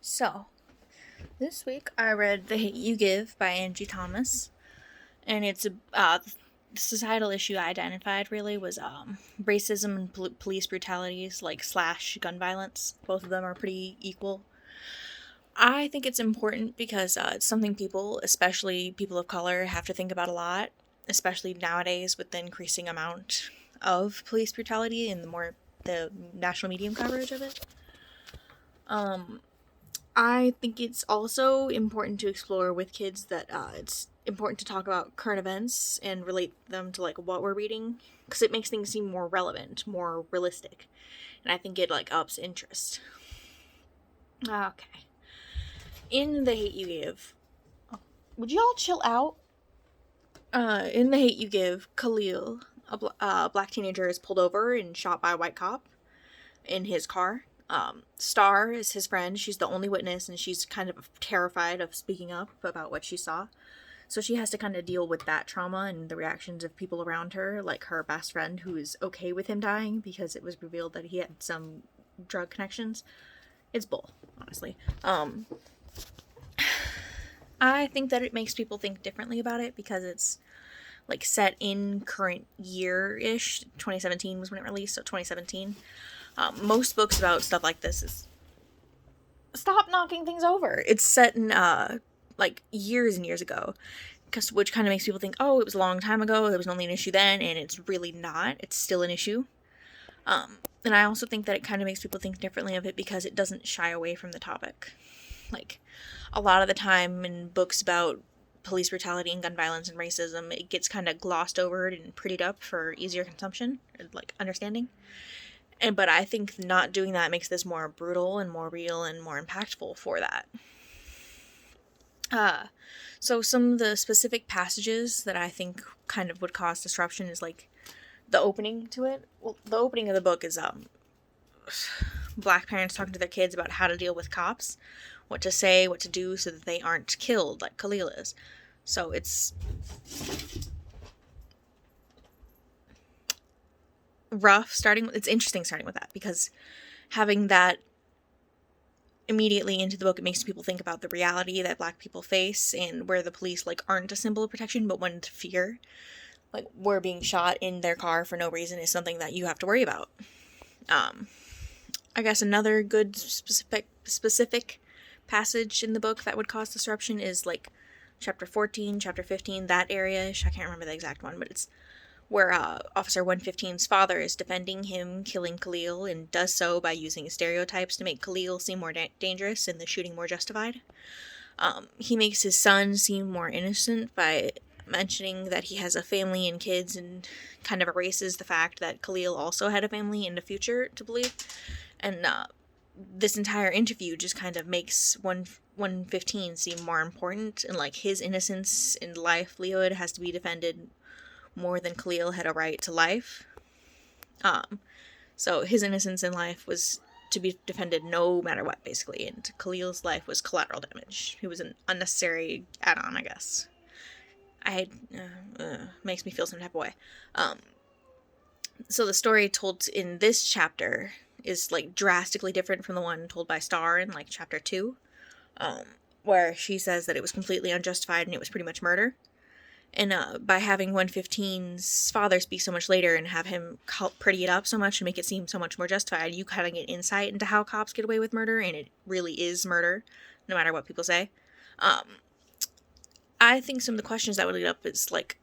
So, this week I read The Hate You Give by Angie Thomas, and it's the societal issue I identified really was racism and police brutalities, like slash gun violence. Both of them are pretty equal. I think it's important because it's something people, especially people of color, have to think about a lot, especially nowadays with the increasing amount of police brutality and the national media coverage of it. I think it's also important to explore with kids that it's important to talk about current events and relate them to like what we're reading because it makes things seem more relevant, more realistic, and I think it like ups interest. Okay, in The Hate You Give, would y'all chill out? In The Hate You Give, Khalil, a black teenager, is pulled over and shot by a white cop in his car. Star is his friend. She's the only witness, and she's kind of terrified of speaking up about what she saw. So she has to kind of deal with that trauma and the reactions of people around her, like her best friend, who is okay with him dying because it was revealed that he had some drug connections. It's bull, honestly. I think that it makes people think differently about it because it's like set in current year-ish. 2017 was when it released, so 2017. Most books about stuff like this is stop knocking things over. It's set in like years and years ago, which kind of makes people think, oh, it was a long time ago. There was only an issue then, and it's really not. It's still an issue. And I also think that it kind of makes people think differently of it because it doesn't shy away from the topic. Like a lot of the time in books about police brutality and gun violence and racism, it gets kind of glossed over and prettied up for easier consumption, like understanding. But I think not doing that makes this more brutal and more real and more impactful for that. So some of the specific passages that I think kind of would cause disruption is like the opening to it. Well, the opening of the book is black parents talking to their kids about how to deal with cops, what to say, what to do so that they aren't killed like Khalil is. So it's rough it's interesting starting with that because having that immediately into the book, it makes people think about the reality that black people face and where the police like aren't a symbol of protection but one to fear. Like we're being shot in their car for no reason is something that you have to worry about. I guess another good specific passage in the book that would cause disruption is like chapter 14, chapter 15, that area-ish. I can't remember the exact one, but it's where Officer 115's father is defending him killing Khalil and does so by using stereotypes to make Khalil seem more dangerous and the shooting more justified. He makes his son seem more innocent by mentioning that he has a family and kids and kind of erases the fact that Khalil also had a family in the future to believe. And this entire interview just kind of makes 115 seem more important and like his innocence and livelihood has to be defended more than Khalil had a right to life. So his innocence in life was to be defended no matter what, basically, and Khalil's life was collateral damage. He was an unnecessary add-on, I guess. Makes me feel some type of way. So the story told in this chapter is like drastically different from the one told by Star in like chapter 2, where she says that it was completely unjustified and it was pretty much murder. And by having 115's father speak so much later and have him pretty it up so much and make it seem so much more justified, you kind of get insight into how cops get away with murder, and it really is murder, no matter what people say. I think some of the questions that would lead up is like,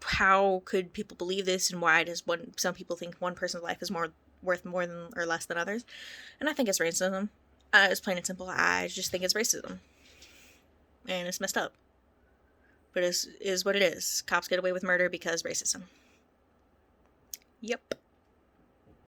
how could people believe this, and why does some people think one person's life is worth more than or less than others? And I think it's racism. It's plain and simple. I just think it's racism, and it's messed up. But it is what it is. Cops get away with murder because racism. Yep.